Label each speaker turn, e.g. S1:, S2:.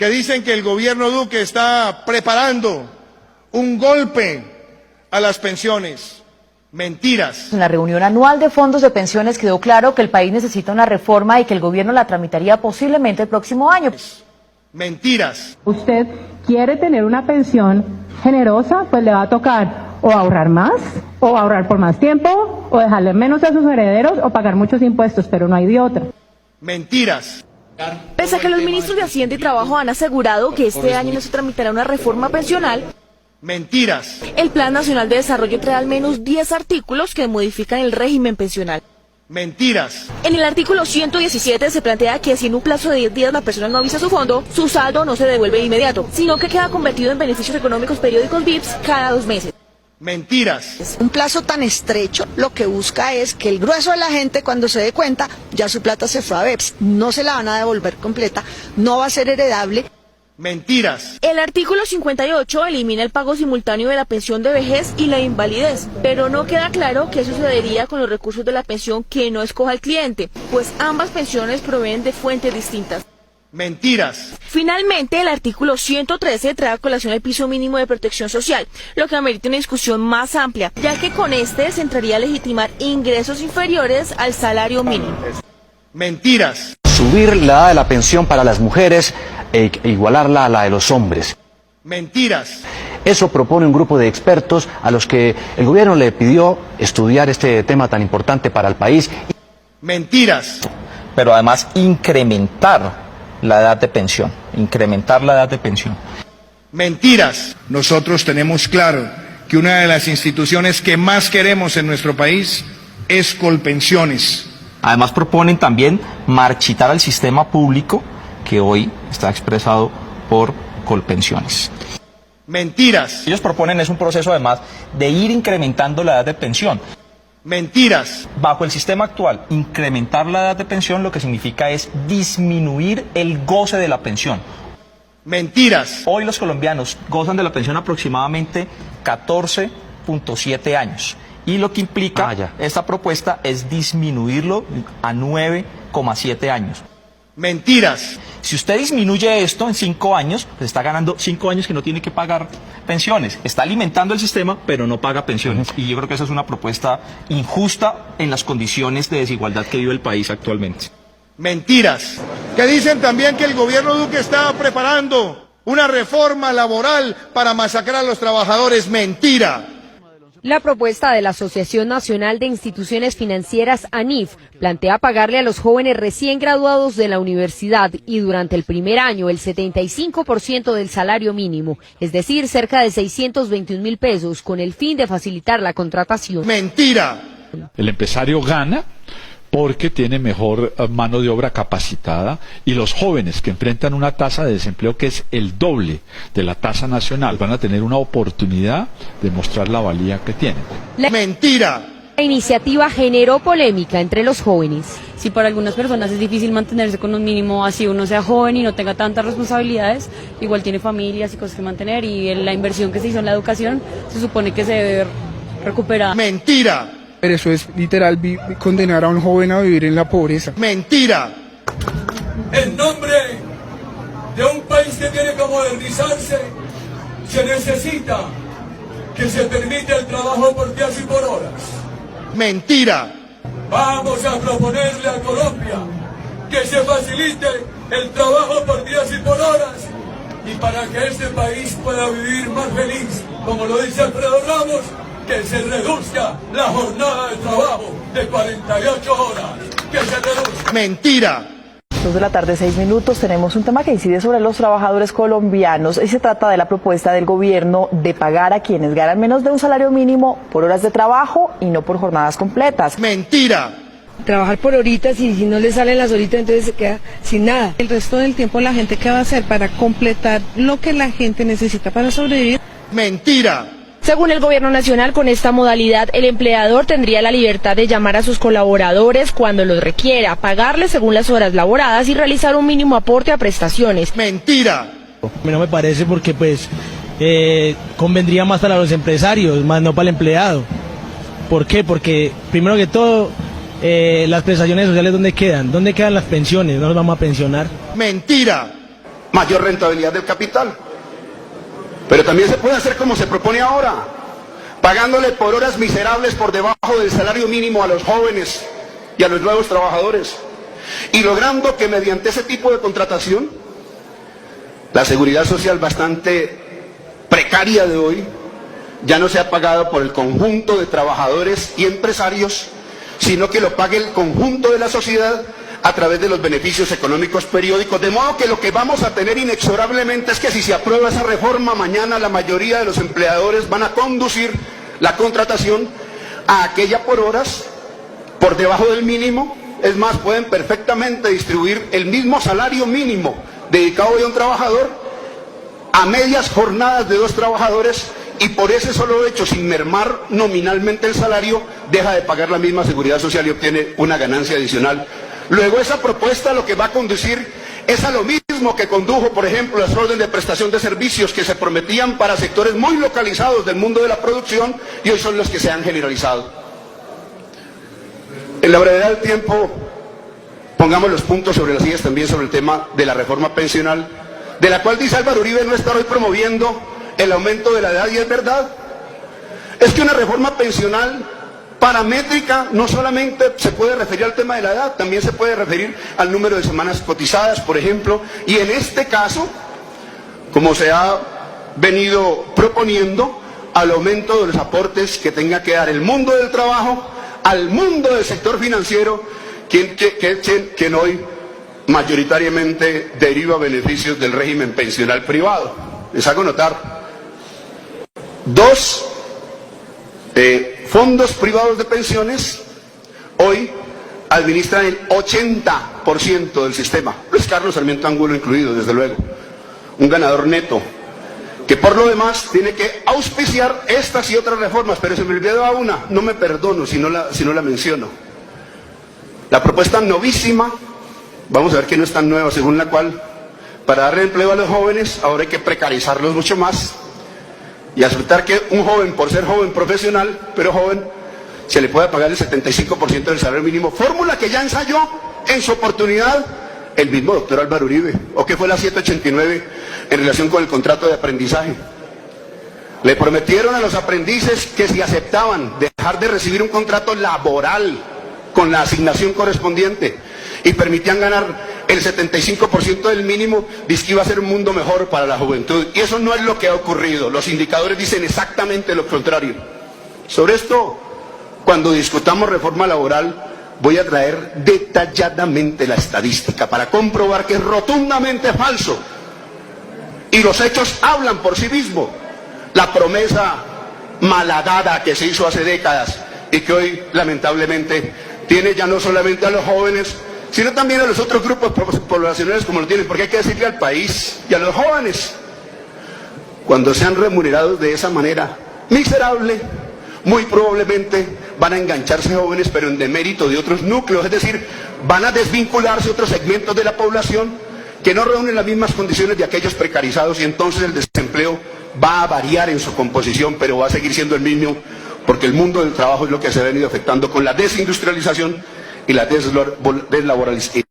S1: que dicen que el gobierno Duque está preparando un golpe a las pensiones. Mentiras.
S2: En la reunión anual de fondos de pensiones quedó claro que el país necesita una reforma y que el gobierno la tramitaría posiblemente el próximo año.
S1: Mentiras.
S3: Usted quiere tener una pensión generosa, pues le va a tocar o ahorrar más, o ahorrar por más tiempo, o dejarle menos a sus herederos, o pagar muchos impuestos, pero no hay de otra.
S1: Mentiras.
S4: Pese a que los ministros de Hacienda y Trabajo han asegurado que este año no se tramitará una reforma pensional,
S1: Mentiras.
S4: el Plan Nacional de Desarrollo trae al menos 10 artículos que modifican el régimen pensional.
S1: Mentiras.
S4: En el artículo 117 se plantea que si en un plazo de 10 días la persona no avisa su fondo, su saldo no se devuelve de inmediato, sino que queda convertido en beneficios económicos periódicos VIPS cada 2 meses.
S1: Mentiras.
S5: Un plazo tan estrecho lo que busca es que el grueso de la gente, cuando se dé cuenta, ya su plata se fue a BEPS, no se la van a devolver completa, no va a ser heredable.
S1: Mentiras.
S4: El artículo 58 elimina el pago simultáneo de la pensión de vejez y la invalidez, pero no queda claro qué sucedería con los recursos de la pensión que no escoja el cliente, pues ambas pensiones proveen de fuentes distintas.
S1: Mentiras.
S4: Finalmente, el artículo 113 trae a colación el piso mínimo de protección social, lo que amerita una discusión más amplia, ya que con este se entraría a legitimar ingresos inferiores al salario mínimo.
S1: Mentiras.
S6: Subir la edad de la pensión para las mujeres e igualarla a la de los hombres.
S1: Mentiras.
S6: Eso propone un grupo de expertos a los que el gobierno le pidió estudiar este tema tan importante para el país.
S1: Mentiras.
S7: Pero además incrementar la edad de pensión, incrementar la edad de pensión.
S1: Mentiras. Nosotros tenemos claro que una de las instituciones que más queremos en nuestro país es Colpensiones.
S7: Además proponen también marchitar al sistema público que hoy está expresado por Colpensiones.
S1: Mentiras.
S7: Ellos proponen es un proceso además de ir incrementando la edad de pensión.
S1: Mentiras.
S7: Bajo el sistema actual, incrementar la edad de pensión lo que significa es disminuir el goce de la pensión.
S1: Mentiras.
S7: Hoy los colombianos gozan de la pensión aproximadamente 14.7 años. Y lo que implica esta propuesta es disminuirlo a 9,7 años.
S1: Mentiras.
S7: Si usted disminuye esto en 5 años, pues está ganando 5 años que no tiene que pagar pensiones. Está alimentando el sistema, pero no paga pensiones. Y yo creo que esa es una propuesta injusta en las condiciones de desigualdad que vive el país actualmente.
S1: Mentiras. Que dicen también que el gobierno Duque está preparando una reforma laboral para masacrar a los trabajadores. Mentira.
S8: La propuesta de la Asociación Nacional de Instituciones Financieras, ANIF, plantea pagarle a los jóvenes recién graduados de la universidad y durante el primer año el 75% del salario mínimo, es decir, cerca de 621.000 pesos, con el fin de facilitar la contratación.
S1: Mentira.
S9: El empresario gana porque tiene mejor mano de obra capacitada y los jóvenes que enfrentan una tasa de desempleo que es el doble de la tasa nacional van a tener una oportunidad de mostrar la valía que tienen.
S1: Mentira.
S8: La iniciativa generó polémica entre los jóvenes.
S10: Si para algunas personas es difícil mantenerse con un mínimo, así uno sea joven y no tenga tantas responsabilidades, igual tiene familias y cosas que mantener y la inversión que se hizo en la educación se supone que se debe recuperar.
S1: Mentira.
S11: Pero eso es literal condenar a un joven a vivir en la pobreza.
S1: Mentira.
S12: En nombre de un país que tiene que modernizarse, se necesita que se permita el trabajo por días y por horas.
S1: Mentira.
S12: Vamos a proponerle a Colombia que se facilite el trabajo por días y por horas y para que este país pueda vivir más feliz, como lo dice Alfredo Ramos, que se reduzca la jornada de trabajo de 48 horas, que se reduzca.
S1: Mentira.
S2: 2 de la tarde, 6 minutos, tenemos un tema que incide sobre los trabajadores colombianos y se trata de la propuesta del gobierno de pagar a quienes ganan menos de un salario mínimo por horas de trabajo y no por jornadas completas.
S1: Mentira.
S13: Trabajar por horitas y si no le salen las horitas entonces se queda sin nada.
S14: El resto del tiempo la gente ¿qué va a hacer para completar lo que la gente necesita para sobrevivir?
S1: Mentira.
S4: Según el gobierno nacional, con esta modalidad, el empleador tendría la libertad de llamar a sus colaboradores cuando los requiera, pagarles según las horas laboradas y realizar un mínimo aporte a prestaciones.
S1: Mentira.
S15: No me parece porque convendría más para los empresarios, más no para el empleado. ¿Por qué? Porque primero que todo, las prestaciones sociales ¿dónde quedan? ¿Dónde quedan las pensiones? No nos vamos a pensionar.
S1: Mentira.
S16: mayor rentabilidad del capital. Pero también se puede hacer como se propone ahora, pagándole por horas miserables por debajo del salario mínimo a los jóvenes y a los nuevos trabajadores, y logrando que mediante ese tipo de contratación, la seguridad social bastante precaria de hoy ya no sea pagada por el conjunto de trabajadores y empresarios, sino que lo pague el conjunto de la sociedad a través de los beneficios económicos periódicos, de modo que lo que vamos a tener inexorablemente es que si se aprueba esa reforma, mañana la mayoría de los empleadores van a conducir la contratación a aquella por horas, por debajo del mínimo. Es más, pueden perfectamente distribuir el mismo salario mínimo dedicado hoy a un trabajador a medias jornadas de 2 trabajadores, y por ese solo hecho, sin mermar nominalmente el salario, deja de pagar la misma seguridad social y obtiene una ganancia adicional. Luego esa propuesta lo que va a conducir es a lo mismo que condujo, por ejemplo, las órdenes de prestación de servicios que se prometían para sectores muy localizados del mundo de la producción y hoy son los que se han generalizado. En la brevedad del tiempo, pongamos los puntos sobre las sillas también sobre el tema de la reforma pensional, de la cual dice Álvaro Uribe no estar hoy promoviendo el aumento de la edad, y es verdad. Es que una reforma pensional paramétrica no solamente se puede referir al tema de la edad, también se puede referir al número de semanas cotizadas, por ejemplo, y en este caso, como se ha venido proponiendo, al aumento de los aportes que tenga que dar el mundo del trabajo al mundo del sector financiero, quien hoy mayoritariamente deriva beneficios del régimen pensional privado. Les hago notar, 2 fondos privados de pensiones hoy administran el 80% del sistema. Luis Carlos Sarmiento Angulo incluido, desde luego. Un ganador neto, que por lo demás tiene que auspiciar estas y otras reformas, pero se me olvidó a una, no me perdono si no la menciono. La propuesta novísima, vamos a ver que no es tan nueva, según la cual para darle empleo a los jóvenes ahora hay que precarizarlos mucho más y aceptar que un joven, por ser joven profesional, pero joven, se le puede pagar el 75% del salario mínimo, fórmula que ya ensayó en su oportunidad el mismo doctor Álvaro Uribe, o que fue la 789 en relación con el contrato de aprendizaje. Le prometieron a los aprendices que si aceptaban dejar de recibir un contrato laboral con la asignación correspondiente y permitían ganar el 75% del mínimo, dice que iba a ser un mundo mejor para la juventud. Y eso no es lo que ha ocurrido. Los indicadores dicen exactamente lo contrario. Sobre esto, cuando discutamos reforma laboral, voy a traer detalladamente la estadística para comprobar que es rotundamente falso. Y los hechos hablan por sí mismos. La promesa malhadada que se hizo hace décadas y que hoy, lamentablemente, tiene ya no solamente a los jóvenes, sino también a los otros grupos poblacionales como lo tienen, porque hay que decirle al país y a los jóvenes, cuando sean remunerados de esa manera miserable, muy probablemente van a engancharse jóvenes, pero en demérito de otros núcleos, es decir, van a desvincularse otros segmentos de la población que no reúnen las mismas condiciones de aquellos precarizados, y entonces el desempleo va a variar en su composición, pero va a seguir siendo el mismo, porque el mundo del trabajo es lo que se ha venido afectando con la desindustrialización y la deslaboralización.